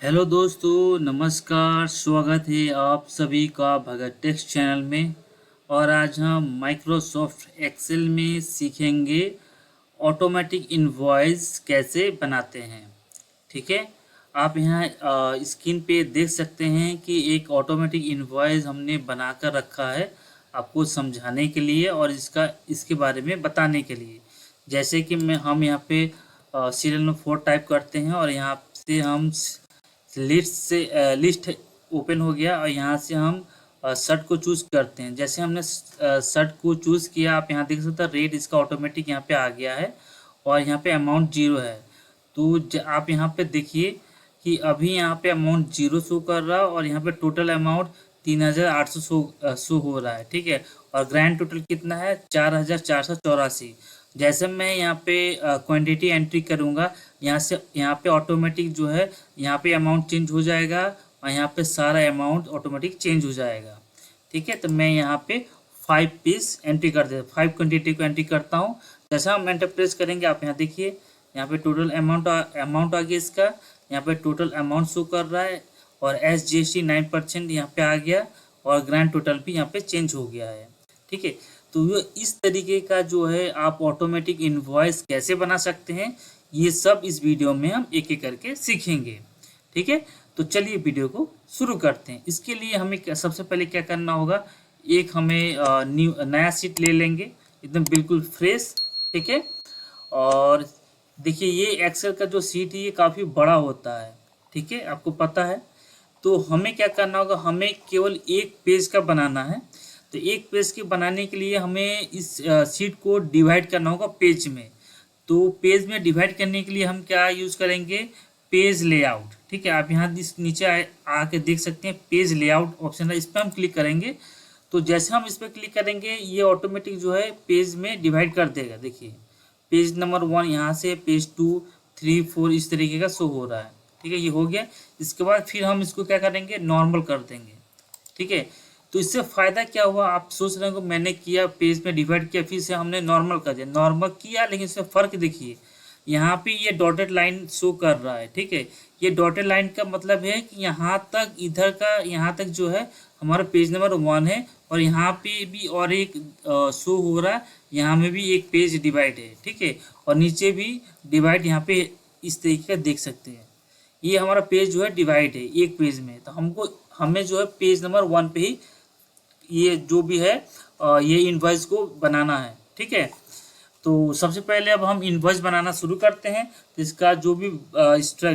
Hello दोस्तों, नमस्कार। स्वागत है आप सभी का भगत टेक्स्ट चैनल में। और आज हम माइक्रोसॉफ्ट एक्सेल में सीखेंगे ऑटोमेटिक इनवॉइस कैसे बनाते हैं। ठीक है, आप यहाँ स्क्रीन पे देख सकते हैं कि एक ऑटोमेटिक इनवॉइस हमने बनाकर रखा है आपको समझाने के लिए और इसके बारे में बताने के लिए। जैसे कि हम यहाँ पे सीरियल नंबर 4 टाइप करते हैं और यहाँ से हम लिस्ट ओपन हो गया और यहाँ से हम शर्ट को चूज़ करते हैं। जैसे हमने शर्ट को चूज़ किया, आप यहाँ देख सकते हैं रेट इसका ऑटोमेटिक यहाँ पे आ गया है और यहाँ पे अमाउंट 0 है। तो आप यहाँ पे देखिए कि अभी यहाँ पे अमाउंट 0 शो कर रहा है और यहाँ पे टोटल अमाउंट 3800 शो हो रहा है। ठीक है, और ग्रैंड टोटल कितना है 4484। जैसे मैं यहाँ पे क्वांटिटी एंट्री करूँगा, यहाँ पे ऑटोमेटिक जो है यहाँ पे अमाउंट चेंज हो जाएगा और यहाँ पे सारा अमाउंट ऑटोमेटिक चेंज हो जाएगा। ठीक है, तो मैं यहाँ पे 5 पीस एंट्री कर देता, 5 क्वांटिटी को एंट्री करता हूँ। जैसा हम एंटर प्रेस करेंगे, आप यहाँ देखिए यहाँ पे टोटल अमाउंट आ गया इसका, यहाँ पे टोटल अमाउंट शो कर रहा है और SGST 9% यहाँ पे आ गया और ग्रैंड टोटल भी यहाँ पे चेंज हो गया है। ठीक है, तो ये इस तरीके का जो है आप ऑटोमेटिक इनवॉइस कैसे बना सकते हैं, ये सब इस वीडियो में हम एक एक करके सीखेंगे। ठीक है, तो चलिए वीडियो को शुरू करते हैं। इसके लिए हमें सबसे पहले क्या करना होगा, एक हमें नया शीट ले लेंगे एकदम बिल्कुल फ्रेश। ठीक है, और देखिए ये एक्सेल का जो शीट है ये काफ़ी बड़ा होता है। ठीक है, आपको पता है। तो हमें क्या करना होगा, हमें केवल एक पेज का बनाना है। तो एक पेज के बनाने के लिए हमें इस शीट को डिवाइड करना होगा पेज में। तो पेज में डिवाइड करने के लिए हम क्या यूज़ करेंगे, पेज लेआउट। ठीक है, आप यहाँ इस नीचे आके देख सकते हैं पेज लेआउट ऑप्शन है, इस पर हम क्लिक करेंगे। तो जैसे हम इस पर क्लिक करेंगे ये ऑटोमेटिक जो है पेज में डिवाइड कर देगा। देखिए पेज नंबर 1 यहाँ से पेज 2, 3, 4 इस तरीके का शो हो रहा है। ठीक है, ये हो गया। इसके बाद फिर हम इसको क्या करेंगे, नॉर्मल कर देंगे। ठीक है, तो इससे फ़ायदा क्या हुआ, आप सोच रहे हो मैंने किया पेज में डिवाइड किया फिर से हमने नॉर्मल कर दिया, नॉर्मल किया, लेकिन इसमें फ़र्क देखिए यहाँ पे ये डॉटेड लाइन शो कर रहा है। ठीक है, ये डॉटेड लाइन का मतलब है कि यहाँ तक इधर का यहाँ तक जो है हमारा पेज नंबर 1 है और यहाँ पे भी और एक शो हो रहा है, यहाँ में भी एक पेज डिवाइड है। ठीक है, और नीचे भी डिवाइड यहाँ पे इस तरीके का देख सकते हैं। ये हमारा पेज जो है डिवाइड है एक पेज में। तो हमें जो है पेज नंबर 1 पे ही ये जो भी है ये इनवॉइस को बनाना है। ठीक है, तो सबसे पहले अब हम इनवॉइस बनाना शुरू करते हैं। तो इसका जो भी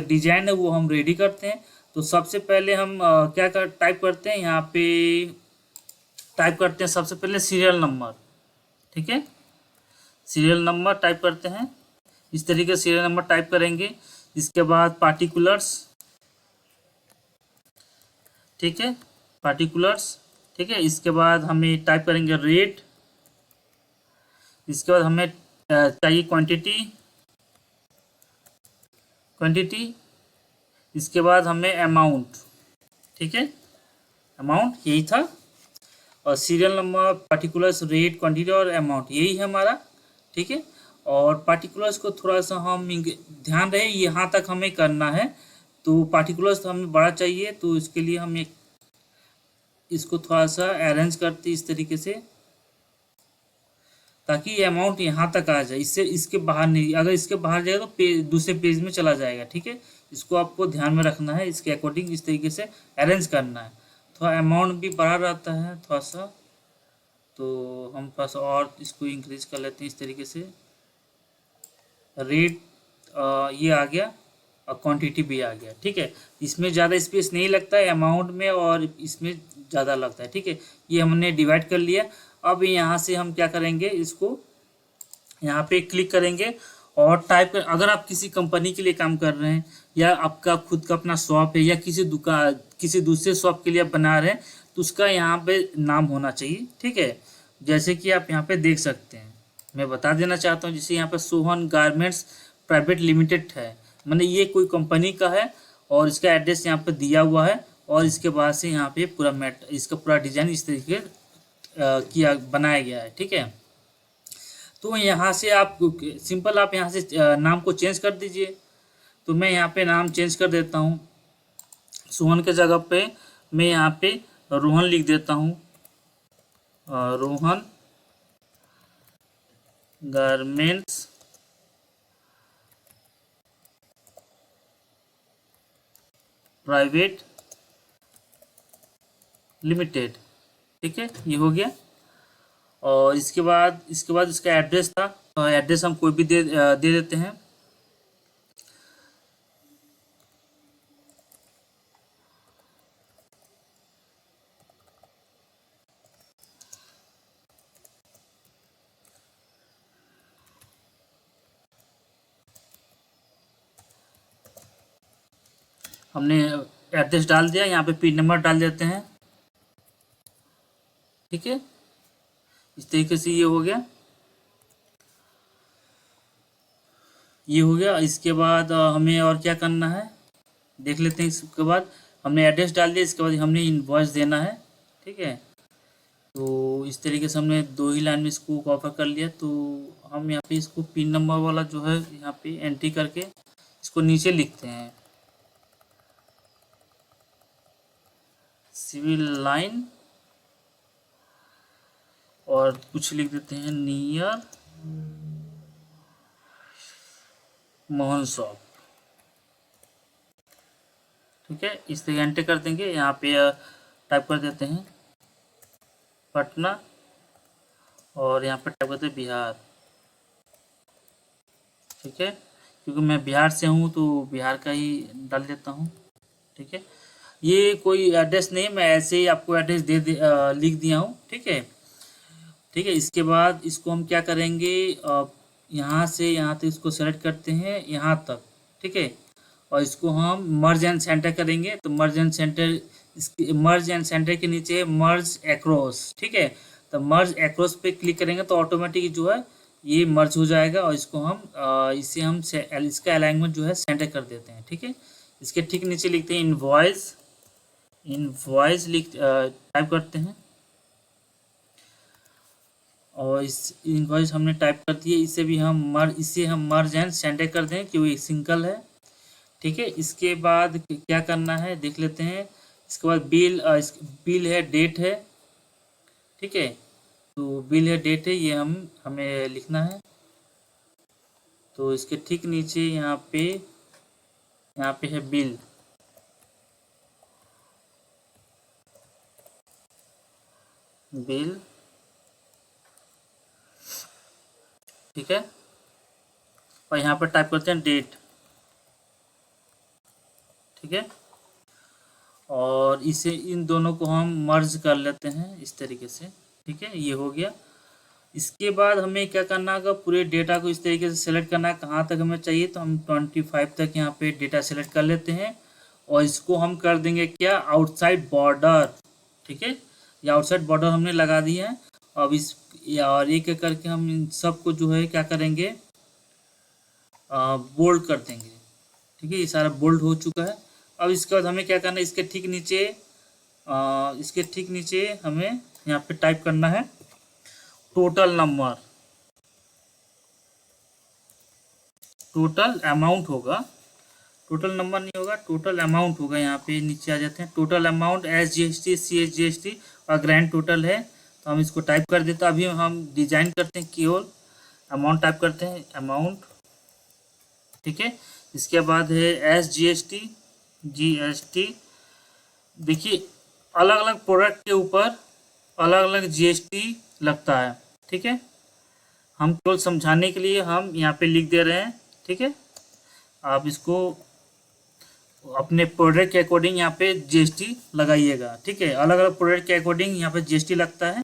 डिजाइन है वो हम रेडी करते हैं। तो सबसे पहले हम क्या टाइप करते हैं, यहाँ पे टाइप करते हैं सबसे पहले सीरियल नंबर। ठीक है, सीरियल नंबर टाइप करते हैं, इस तरीके से सीरियल नंबर टाइप करेंगे। इसके बाद पार्टिकुलर्स। ठीक है, पार्टिकुलर्स। ठीक है, इसके बाद हमें टाइप करेंगे रेट। इसके बाद हमें चाहिए क्वांटिटी। इसके बाद हमें अमाउंट। ठीक है, अमाउंट यही था। और serial number, particulars, rate, quantity और अमाउंट यही है हमारा। ठीक है, और पार्टिकुलर्स को थोड़ा सा हम ध्यान रहे यहाँ तक हमें करना है। तो पार्टिकुलर्स तो हमें बड़ा चाहिए, तो इसके लिए हम इसको थोड़ा सा अरेंज करते इस तरीके से ताकि ये अमाउंट यहाँ तक आ जाए, इससे इसके बाहर नहीं। अगर इसके बाहर जाएगा तो दूसरे पेज में चला जाएगा। ठीक है, इसको आपको ध्यान में रखना है, इसके अकॉर्डिंग इस तरीके से अरेंज करना है। थोड़ा अमाउंट भी बड़ा रहता है थोड़ा सा, तो हम थोड़ा सा और इसको इंक्रीज कर लेते हैं इस तरीके से। रेट ये आ गया और क्वांटिटी भी आ गया। ठीक है, इसमें ज़्यादा स्पेस नहीं लगता है अमाउंट में और इसमें ज़्यादा लगता है। ठीक है, ये हमने डिवाइड कर लिया। अब यहाँ से हम क्या करेंगे, इसको यहाँ पे क्लिक करेंगे और टाइप कर। अगर आप किसी कंपनी के लिए काम कर रहे हैं या आपका खुद का अपना शॉप है या किसी दूसरे शॉप के लिए आप बना रहे हैं, तो उसका यहाँ पे नाम होना चाहिए। ठीक है, जैसे कि आप यहाँ पे देख सकते हैं, मैं बता देना चाहता हूँ, जैसे यहाँ पे सोहन गारमेंट्स प्राइवेट लिमिटेड है, मतलब ये कोई कंपनी का है और इसका एड्रेस यहाँ पे दिया हुआ है। और इसके बाद से यहाँ पे पूरा इसका पूरा डिजाइन इस तरीके बनाया गया है। ठीक है, तो यहाँ से आप सिंपल आप यहाँ से नाम को चेंज कर दीजिए। तो मैं यहाँ पे नाम चेंज कर देता हूँ। सोहन के जगह पे मैं यहाँ पे रोहन लिख देता हूँ। Rohan garments private limited. ठीक है, ये हो गया। और इसके बाद इसका एड्रेस था, तो एड्रेस हम कोई भी दे देते हैं। हमने एड्रेस डाल दिया, यहाँ पे पिन नंबर डाल देते हैं। ठीक है, इस तरीके से ये हो गया, ये हो गया। इसके बाद हमें और क्या करना है देख लेते हैं। इसके बाद हमने एड्रेस डाल दिया, इसके बाद हमने इनवॉइस देना है। ठीक है, तो इस तरीके से हमने 2 ही लाइन में इसको कॉपी कर लिया। तो हम यहाँ पे इसको पिन नंबर वाला जो है यहाँ पे एंट्री करके इसको नीचे लिखते हैं, सिविल लाइन, और कुछ लिख देते हैं नियर मोहन शॉप। ठीक है, इस तरह एंटर कर देंगे। यहाँ पे टाइप कर देते हैं पटना, और यहाँ पे टाइप करते हैं बिहार। ठीक है, क्योंकि मैं बिहार से हूँ तो बिहार का ही डाल देता हूँ। ठीक है, ये कोई एड्रेस नहीं, मैं ऐसे ही आपको एड्रेस लिख दिया हूँ। ठीक है, ठीक है। इसके बाद इसको हम क्या करेंगे, यहाँ से यहाँ तक इसको सेलेक्ट करते हैं, यहाँ तक। ठीक है, और इसको हम मर्ज एंड सेंटर करेंगे। तो मर्ज एंड सेंटर, इसके मर्ज एंड सेंटर के नीचे मर्ज एक्रॉस। ठीक है, तो मर्ज एक्रॉस पे क्लिक करेंगे तो ऑटोमेटिक जो है ये मर्ज हो जाएगा, और इसको हम इसे हम इसका अलाइनमेंट जो है सेंटर कर देते हैं। ठीक है, इसके ठीक नीचे लिखते हैं इनवॉइस, इनवॉइस टाइप करते हैं, और इस इनवॉइस हमने टाइप कर दिए। इसे हम मर्ज एंड सेंटर कर दें क्योंकि सिंगल है। ठीक है, इसके बाद क्या करना है देख लेते हैं। इसके बाद बिल है, डेट है। ठीक है, तो बिल है, डेट है, ये हमें लिखना है। तो इसके ठीक नीचे यहाँ पे है बिल। बिल, ठीक है, और यहाँ पर टाइप करते हैं डेट। ठीक है, और इसे इन दोनों को हम मर्ज कर लेते हैं इस तरीके से। ठीक है, ये हो गया। इसके बाद हमें क्या करना होगा, पूरे डेटा को इस तरीके से सेलेक्ट करना है, कहाँ तक हमें चाहिए। तो हम 25 तक यहाँ पे डेटा सेलेक्ट कर लेते हैं, और इसको हम कर देंगे क्या, आउटसाइड बॉर्डर। ठीक है, ये आउटसाइड बॉर्डर हमने लगा दिया है। अब और एक एक करके हम इन सबको जो है क्या करेंगे, बोल्ड कर देंगे। ठीक है, ये सारा बोल्ड हो चुका है। अब इसके बाद हमें क्या करना है, इसके ठीक नीचे हमें यहाँ पे टाइप करना है टोटल नंबर, टोटल अमाउंट होगा, टोटल नंबर नहीं होगा, टोटल अमाउंट होगा। यहाँ पे नीचे आ जाते हैं, टोटल अमाउंट SGST CHGST और ग्रैंड टोटल है। तो हम इसको टाइप कर देते हैं। अभी हम डिजाइन करते हैं, केवल अमाउंट टाइप करते हैं, अमाउंट। ठीक है, इसके बाद है SGST GST। देखिए, अलग अलग प्रोडक्ट के ऊपर अलग अलग GST लगता है। ठीक है, हम केवल समझाने के लिए हम यहाँ पे लिख दे रहे हैं। ठीक है, आप इसको अपने प्रोडक्ट के अकॉर्डिंग यहाँ पे GST लगाइएगा। ठीक है, अलग अलग प्रोडक्ट के अकॉर्डिंग यहाँ पे GST लगता है।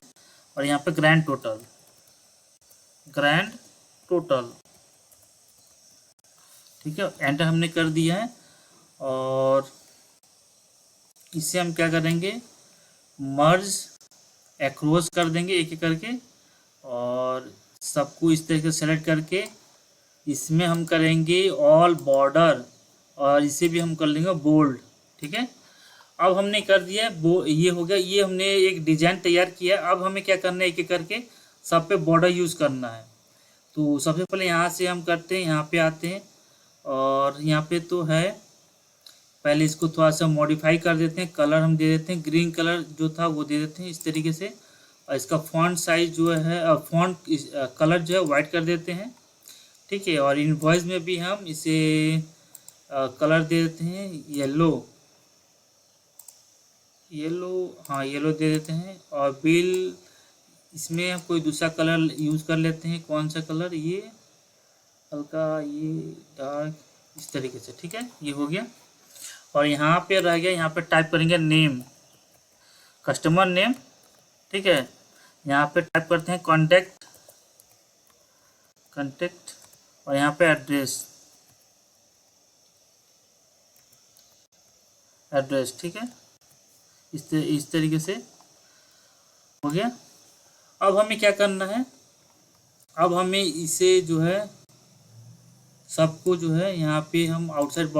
और यहाँ पे ग्रैंड टोटल, ग्रैंड टोटल। ठीक है, एंटर हमने कर दिया है। और इसे हम क्या करेंगे, मर्ज एक्रॉस कर देंगे एक एक करके, और सबको इस तरीके से सेलेक्ट करके इसमें हम करेंगे ऑल बॉर्डर, और इसे भी हम कर लेंगे बोल्ड। ठीक है, अब हमने कर दिया ये हो गया, ये हमने एक डिजाइन तैयार किया। अब हमें क्या करना है, एक एक करके सब पे बॉर्डर यूज़ करना है। तो सबसे पहले यहाँ से हम करते हैं, यहाँ पे आते हैं, और यहाँ पे तो है पहले इसको थोड़ा सा मॉडिफाई कर देते हैं, कलर हम दे देते हैं ग्रीन कलर जो था वो दे देते हैं इस तरीके से। और इसका फॉन्ट साइज जो है फॉन्ट कलर जो है वाइट कर देते हैं, ठीक है। और इनवॉइस में भी हम इसे कलर दे देते हैं येलो, हाँ येलो दे देते हैं। और बिल इसमें हम कोई दूसरा कलर यूज़ कर लेते हैं, कौन सा कलर, ये हल्का, ये डार्क, इस तरीके से, ठीक है। ये हो गया। और यहाँ पे रह गया, यहाँ पे टाइप करेंगे नेम, कस्टमर नेम, ठीक है। यहाँ पे टाइप करते हैं कॉन्टैक्ट, और यहाँ पे एड्रेस, ठीक है। इस तरीके से हो गया। अब हमें क्या करना है, अब हमें इसे जो है सबको जो है यहाँ पे हम आउटसाइड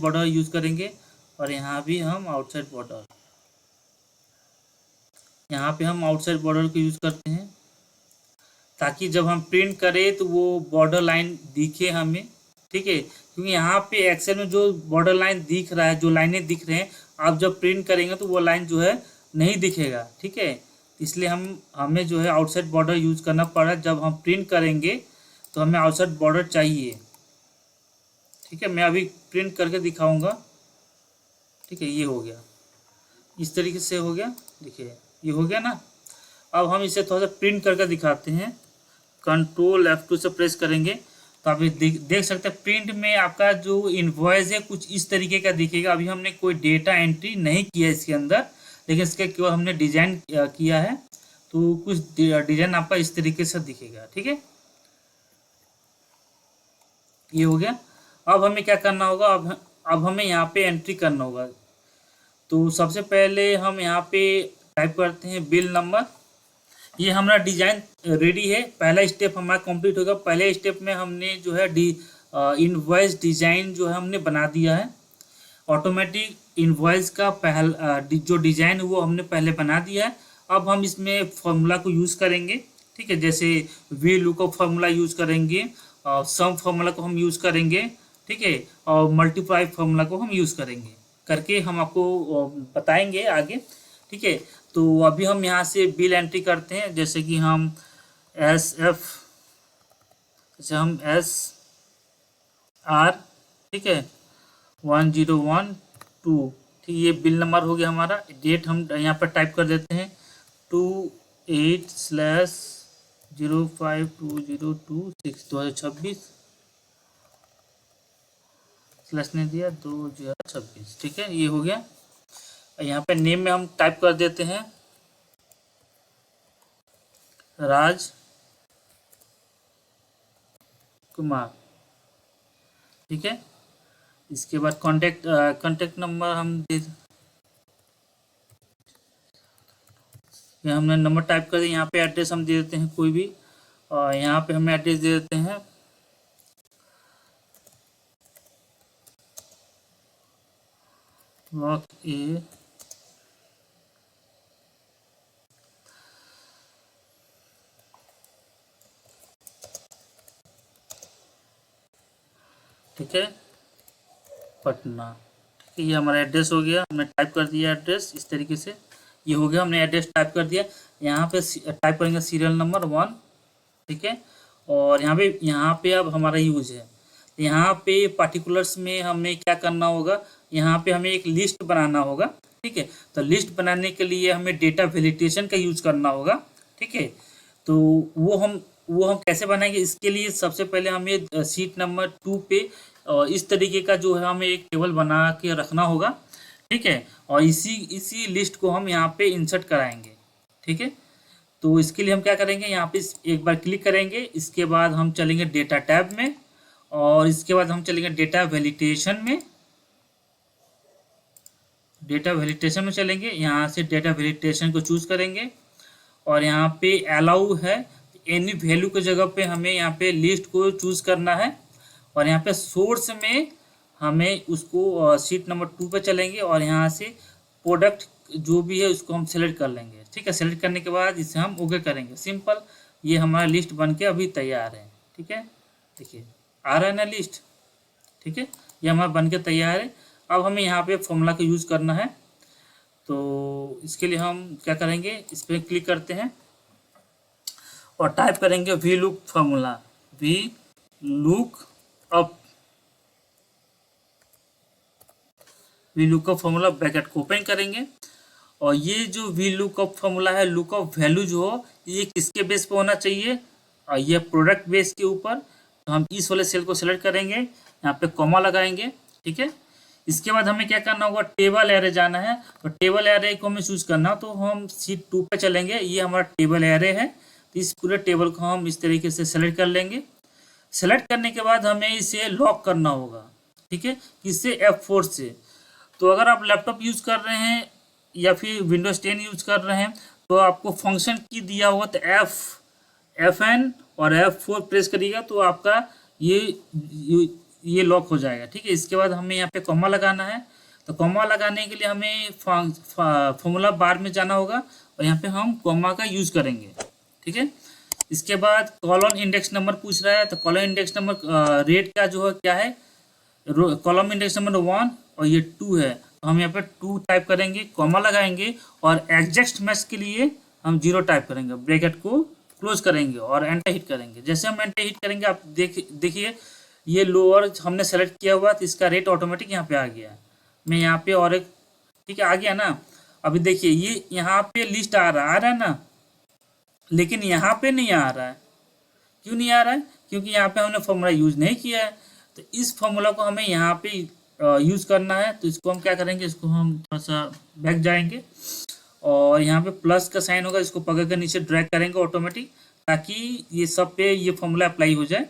बॉर्डर यूज़ करेंगे। और यहाँ भी हम आउटसाइड बॉर्डर, यहाँ पे हम आउटसाइड बॉर्डर को यूज़ करते हैं ताकि जब हम प्रिंट करें तो वो बॉर्डर लाइन दिखे हमें, ठीक है। क्योंकि यहाँ पे एक्सेल में जो बॉर्डर लाइन दिख रहा है, जो लाइनें दिख रहे हैं, आप जब प्रिंट करेंगे तो वो लाइन जो है नहीं दिखेगा, ठीक है। इसलिए हमें जो है आउटसाइड बॉर्डर यूज़ करना पड़ा। जब हम प्रिंट करेंगे तो हमें आउटसाइड बॉर्डर चाहिए, ठीक है। मैं अभी प्रिंट करके दिखाऊंगा, ठीक है। ये हो गया, इस तरीके से हो गया, देखिए ये हो गया ना। अब हम इसे थोड़ा सा प्रिंट करके दिखाते हैं। कंट्रोल F2 से प्रेस करेंगे तो आप देख सकते हैं प्रिंट में आपका जो इनवॉइस है कुछ इस तरीके का दिखेगा। अभी हमने कोई डेटा एंट्री नहीं किया इसके अंदर, लेकिन इसके केवल हमने डिजाइन किया है, तो कुछ डिजाइन आपका इस तरीके से दिखेगा, ठीक है। ये हो गया। अब हमें क्या करना होगा, अब हमें यहाँ पे एंट्री करना होगा। तो सबसे पहले हम यहाँ पे टाइप करते हैं बिल नंबर। ये हमारा डिजाइन रेडी है, पहला स्टेप हमारा कंप्लीट होगा। पहले स्टेप में हमने जो है इनवॉइस डिजाइन जो है हमने बना दिया है। ऑटोमेटिक इनवॉइस का जो डिजाइन वो हमने पहले बना दिया है। अब हम इसमें फॉर्मूला को यूज़ करेंगे, ठीक है। जैसे वी लुकअप फार्मूला यूज़ करेंगे, सम फार्मूला को हम यूज़ करेंगे, ठीक है। और मल्टीप्लाई फार्मूला को हम यूज़ करेंगे, करके हम आपको बताएंगे आगे, ठीक है। तो अभी हम यहाँ से बिल एंट्री करते हैं। जैसे कि हम SR, ठीक है, 1012, ठीक, ये बिल नंबर हो गया हमारा। डेट हम यहाँ पर टाइप कर देते हैं 28/05/2026, 2026 ने दिया 2026, ठीक है। ये हो गया। यहाँ पे नेम में हम टाइप कर देते हैं राज कुमार, ठीक है। इसके बाद कॉन्टेक्ट नंबर हम हमने नंबर टाइप कर दिया। यहाँ पे एड्रेस हम दे देते हैं कोई भी, और यहाँ पे हम एड्रेस दे देते हैं ब्लॉक ए, ठीक है, पटना, ठीक है। ये हमारा एड्रेस हो गया, हमने टाइप कर दिया एड्रेस इस तरीके से। ये हो गया, हमने एड्रेस टाइप कर दिया। यहाँ पे टाइप करेंगे सीरियल नंबर 1, ठीक है। और यहाँ पे अब हमारा यूज है। यहाँ पे पार्टिकुलर्स में हमें क्या करना होगा, यहाँ पे हमें एक लिस्ट बनाना होगा, ठीक है। तो लिस्ट बनाने के लिए हमें डेटा वैलिडेशन का यूज करना होगा, ठीक है। तो वो हम कैसे बनाएंगे, इसके लिए सबसे पहले हमें शीट नंबर 2 पे इस तरीके का जो है हमें एक टेबल बना के रखना होगा, ठीक है। और इसी लिस्ट को हम यहाँ पे इंसर्ट कराएंगे, ठीक है। तो इसके लिए हम क्या करेंगे, यहाँ पे एक बार क्लिक करेंगे, इसके बाद हम चलेंगे डेटा टैब में, और इसके बाद हम चलेंगे डेटा वैलिडेशन में चलेंगे। यहाँ से डेटा वैलिडेशन को चूज करेंगे, और यहाँ पे अलाउ है, एनी वैल्यू की जगह पे हमें यहाँ पे लिस्ट को चूज करना है। और यहाँ पे सोर्स में हमें उसको शीट नंबर 2 पे चलेंगे, और यहाँ से प्रोडक्ट जो भी है उसको हम सेलेक्ट कर लेंगे, ठीक है। सेलेक्ट करने के बाद इसे हम ओके करेंगे, सिंपल। ये हमारा लिस्ट बन के अभी तैयार है, ठीक है। देखिए आ रहा है ना लिस्ट, ठीक है, ये हमारा बन के तैयार है। अब हमें यहाँ पे फॉर्मूला का यूज़ करना है, तो इसके लिए हम क्या करेंगे, इस पर क्लिक करते हैं और टाइप करेंगे V look formula, V look up, V look up formula, bracket को ओपन करेंगे। और ये जो वी लुकअप फॉर्मूला है, लुकअप वैल्यू जो हो, ये किसके बेस पे होना चाहिए, और ये प्रोडक्ट बेस के ऊपर। तो हम इस वाले सेल को सिलेक्ट करेंगे, यहाँ पे कॉमा लगाएंगे, ठीक है। इसके बाद हमें क्या करना होगा, टेबल एरे जाना है। तो टेबल एरे को हमें चूज करना, तो हम शीट 2 पे चलेंगे, ये हमारा टेबल एरे है। तो इस पूरे टेबल को हम इस तरीके से सेलेक्ट कर लेंगे। सेलेक्ट करने के बाद हमें इसे लॉक करना होगा, ठीक है, किससे, F4 से। तो अगर आप लैपटॉप यूज़ कर रहे हैं या फिर विंडोज 10 यूज़ कर रहे हैं, तो आपको फंक्शन की दिया होगा, तो FN और F4 प्रेस करिएगा, तो आपका ये लॉक हो जाएगा, ठीक है। इसके बाद हमें यहाँ पे कॉमा लगाना है। तो कॉमा लगाने के लिए हमें फॉर्मूला बार में जाना होगा और यहाँ पे हम कॉमा का यूज़ करेंगे, ठीक है। इसके बाद कॉलम इंडेक्स नंबर पूछ रहा है, तो कॉलम इंडेक्स नंबर रेट का जो है क्या है, कॉलम इंडेक्स नंबर 1 और ये 2 है, तो हम यहाँ पे 2 टाइप करेंगे, कॉमा लगाएंगे और एग्जैक्ट मैच के लिए हम 0 टाइप करेंगे, ब्रैकेट को क्लोज करेंगे और एंटर हिट करेंगे। जैसे हम एंटर हिट करेंगे, आप देखिए ये लोअर हमने सेलेक्ट किया हुआ, तो इसका रेट ऑटोमेटिक यहाँ पे आ गया। मैं यहाँ पे और एक, ठीक है, आ गया ना। अभी देखिए ये यहाँ पे लिस्ट आ रहा है ना, लेकिन यहाँ पे नहीं आ रहा है। क्यों नहीं आ रहा है, क्योंकि यहाँ पे हमने फॉर्मूला यूज नहीं किया है। तो इस फॉर्मूला को हमें यहाँ पे यूज करना है। तो इसको हम क्या करेंगे, इसको हम थोड़ा सा बैक जाएंगे और यहाँ पे प्लस का साइन होगा, इसको पकड़ कर नीचे ड्रैग करेंगे ऑटोमेटिक, ताकि ये सब पे ये फॉर्मूला अप्लाई हो जाए,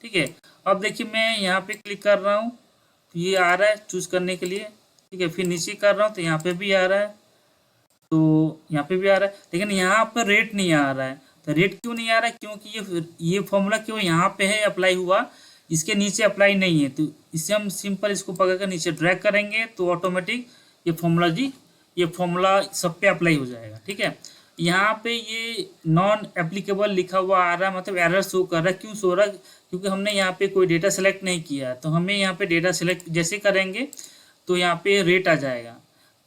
ठीक है। अब देखिए मैं यहाँ पे क्लिक कर रहा हूँ, तो ये आ रहा है चूज करने के लिए, ठीक है। फिर नीचे कर रहा हूँ तो यहाँ पे भी आ रहा है, तो यहाँ पे भी आ रहा है, लेकिन यहाँ पर रेट नहीं आ रहा है। तो रेट क्यों नहीं आ रहा है, क्योंकि ये फॉर्मूला क्यों यहाँ पे है अप्लाई हुआ, इसके नीचे अप्लाई नहीं है। तो इससे हम सिंपल इसको पकड़ कर नीचे ड्रैग करेंगे, तो ऑटोमेटिक ये फॉर्मूला सब पे अप्लाई हो जाएगा, ठीक है। यहाँ पे ये नॉन एप्लीकेबल लिखा हुआ आ रहा है, मतलब एरर शो कर रहा है। क्यों शो रहा है, क्योंकि हमने यहाँ पे कोई डेटा सेलेक्ट नहीं किया है। तो हमें यहाँ पे डेटा सेलेक्ट जैसे करेंगे तो यहाँ पे रेट आ जाएगा।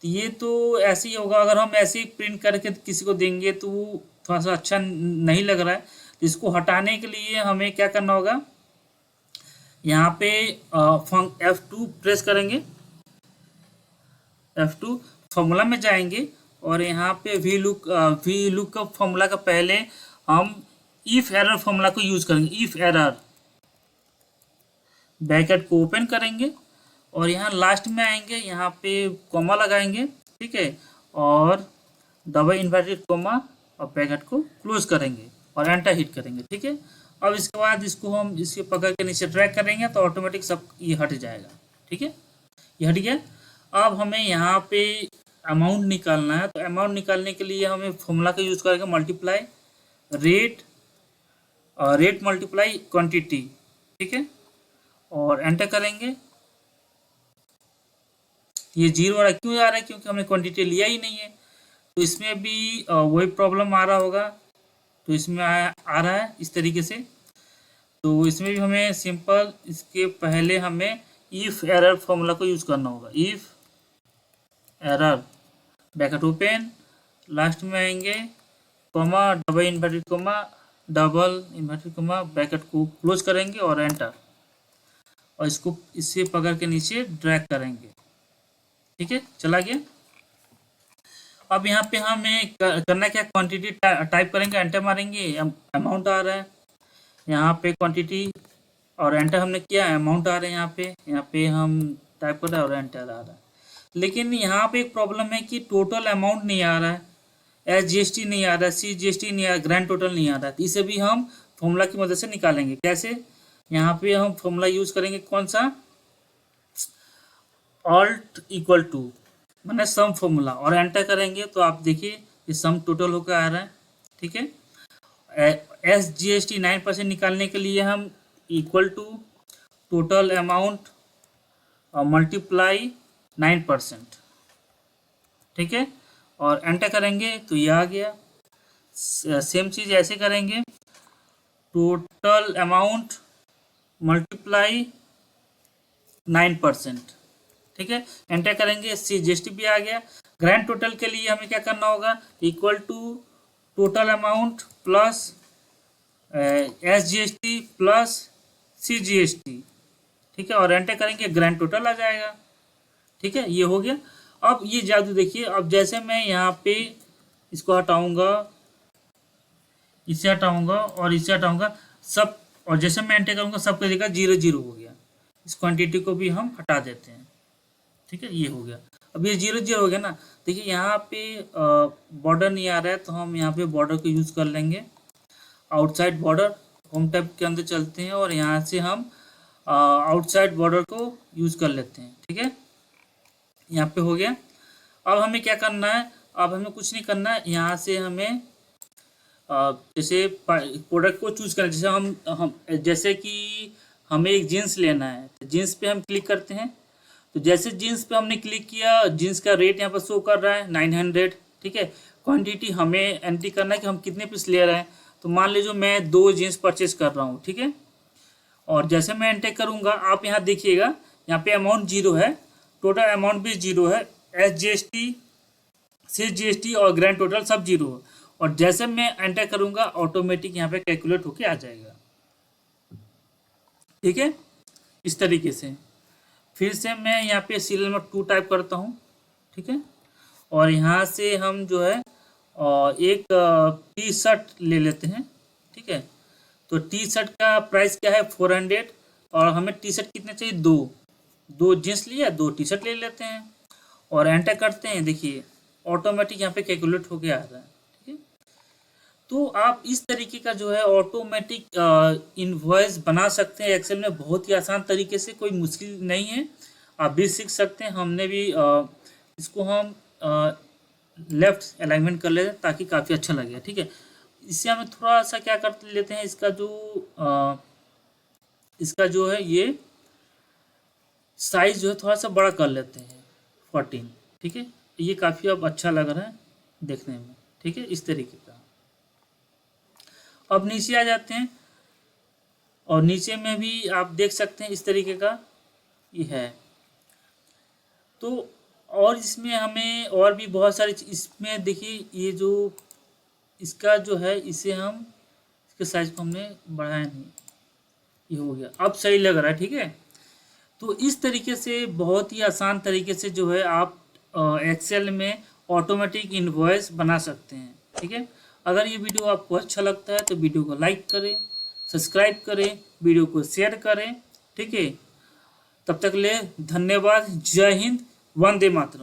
तो ये तो ऐसे ही होगा, अगर हम ऐसे ही प्रिंट करके किसी को देंगे तो वो थोड़ा सा अच्छा नहीं लग रहा है। तो इसको हटाने के लिए हमें क्या करना होगा, यहाँ पे F2 प्रेस करेंगे, F2 फॉर्मूला में जाएंगे और यहाँ पे वी लुक का फॉर्मूला का पहले हम इफ एरर फॉर्मूला को यूज करेंगे। इफ एरर, ब्रैकेट को ओपन करेंगे और यहाँ लास्ट में आएंगे, यहाँ पे कॉमा लगाएंगे, ठीक है, और डबल इन्वर्टेड कॉमा और ब्रैकेट को क्लोज करेंगे और एंटर हिट करेंगे, ठीक है। अब इसके बाद इसको हम इसके पकड़ के नीचे ड्रैग करेंगे तो ऑटोमेटिक सब ये हट जाएगा, ठीक है, ये हट गया। अब हमें यहाँ पे अमाउंट निकालना है। तो अमाउंट निकालने के लिए हमें फॉर्मूला का यूज़ करेंगे, मल्टीप्लाई रेट मल्टीप्लाई क्वांटिटी, ठीक है, और एंटर करेंगे। ये 0 आ रहा है, क्यों आ रहा है, क्योंकि हमने क्वांटिटी लिया ही नहीं है। तो इसमें भी वही प्रॉब्लम आ रहा होगा। तो इसमें आ रहा है इस तरीके से। तो इसमें भी हमें सिंपल इसके पहले हमें इफ एरर फॉर्मूला को यूज़ करना होगा। If error, bracket open, last में आएंगे comma, double inverted comma, bracket को क्लोज करेंगे और एंटर, और इसको इससे पकड़ के नीचे ड्रैग करेंगे, ठीक है, चला गया। अब यहाँ पे हमें करना क्या, क्वांटिटी टाइप करेंगे, एंटर मारेंगे, अमाउंट आ रहा है यहाँ पे क्वांटिटी, और एंटर हमने किया, अमाउंट आ रहा है यहाँ पे हम टाइप कर रहे हैं और एंटर आ रहा है। लेकिन यहाँ पे एक प्रॉब्लम है कि टोटल अमाउंट नहीं आ रहा है, SGST नहीं आ रहा है, CGST नहीं आ रहा, ग्रैंड टोटल नहीं आ रहा है। तो इसे भी हम फॉर्मूला की मदद से निकालेंगे। कैसे, यहाँ पे हम फॉर्मूला यूज करेंगे, कौन सा, ऑल्ट इक्वल टू मैंने सम फॉर्मूला, और एंटर करेंगे तो आप देखिए ये सम टोटल होकर आ रहा है, ठीक है। SGST 9% निकालने के लिए हम equal to total amount multiply 9%, ठीक है, और एंटर करेंगे तो ये आ गया। सेम चीज़ ऐसे करेंगे, टोटल अमाउंट मल्टीप्लाई 9%। ठीक है, एंटर करेंगे, जीएसटी भी आ गया। ग्रैंड टोटल के लिए हमें क्या करना होगा, equal to total amount plus SGST plus CGST। ठीक है, और एंटर करेंगे, ग्रैंड टोटल आ जाएगा। ठीक है, ये हो गया। अब ये जादू देखिए, अब जैसे मैं यहाँ पे इसको हटाऊंगा, इसे हटाऊंगा और इसे हटाऊंगा सब, और जैसे मैं एंटर करूंगा सबका जगह 0 0 हो गया। इस क्वांटिटी को भी हम हटा देते हैं। ठीक है, ये हो गया। अब ये 0 0 हो गया ना। देखिए यहाँ पे बॉर्डर नहीं आ रहा है, तो हम यहाँ पे बॉर्डर को यूज़ कर लेंगे। आउटसाइड बॉर्डर, होम टैब के अंदर चलते हैं और यहाँ से हम आउटसाइड बॉर्डर को यूज़ कर लेते हैं। ठीक है, यहाँ पे हो गया। अब हमें क्या करना है, अब हमें कुछ नहीं करना है। यहाँ से हमें जैसे प्रोडक्ट को चूज करना, जैसे हम जैसे कि हमें एक जीन्स लेना है, तो जीन्स पे हम क्लिक करते हैं। तो जैसे जीन्स पे हमने क्लिक किया, जीन्स का रेट यहाँ पर शो कर रहा है 900। ठीक है, क्वांटिटी हमें एंट्री करना है कि हम कितने पीस ले रहे हैं। तो मान लीजिए मैं 2 जीन्स परचेज कर रहा हूँ। ठीक है, और जैसे मैं एंटर करूँगा, आप यहाँ देखिएगा, यहाँ पे अमाउंट 0 है, टोटल अमाउंट भी 0 है, SGST CGST और ग्रैंड टोटल सब 0 है। और जैसे मैं एंटर करूँगा, ऑटोमेटिक यहाँ पे कैलकुलेट होके आ जाएगा। ठीक है, इस तरीके से। फिर से मैं यहाँ पे सीरियल नंबर 2 टाइप करता हूँ। ठीक है, और यहाँ से हम जो है एक टी शर्ट ले लेते हैं। ठीक है, तो टी शर्ट का प्राइस क्या है 400, और हमें टी शर्ट कितने चाहिए, 2 जीन्स लिया, 2 टी शर्ट ले लेते हैं और एंटर करते हैं। देखिए ऑटोमेटिक यहाँ पे कैलकुलेट होके आ रहा है। ठीक है, तो आप इस तरीके का जो है ऑटोमेटिक इनवॉइस बना सकते हैं एक्सेल में, बहुत ही आसान तरीके से, कोई मुश्किल नहीं है, आप भी सीख सकते हैं। हमने भी इसको हम लेफ्ट अलाइनमेंट कर लेते हैं ताकि काफ़ी अच्छा लगे। ठीक है, इससे हमें थोड़ा सा क्या कर लेते हैं, इसका जो है ये साइज जो है थोड़ा सा बड़ा कर लेते हैं, 14। ठीक है, ये काफ़ी अब अच्छा लग रहा है देखने में। ठीक है, इस तरीके का। अब नीचे आ जाते हैं, और नीचे में भी आप देख सकते हैं इस तरीके का ये है। तो और इसमें हमें और भी बहुत सारी इसमें देखिए, ये जो इसका जो है, इसे हम इसके साइज को हमने बढ़ाया नहीं, ये हो गया, अब सही लग रहा है। ठीक है, तो इस तरीके से बहुत ही आसान तरीके से जो है आप एक्सेल में ऑटोमेटिक इनवॉइस बना सकते हैं। ठीक है, अगर ये वीडियो आपको अच्छा लगता है तो वीडियो को लाइक करें, सब्सक्राइब करें, वीडियो को शेयर करें। ठीक है, तब तक ले धन्यवाद। जय हिंद, वंदे मातरम।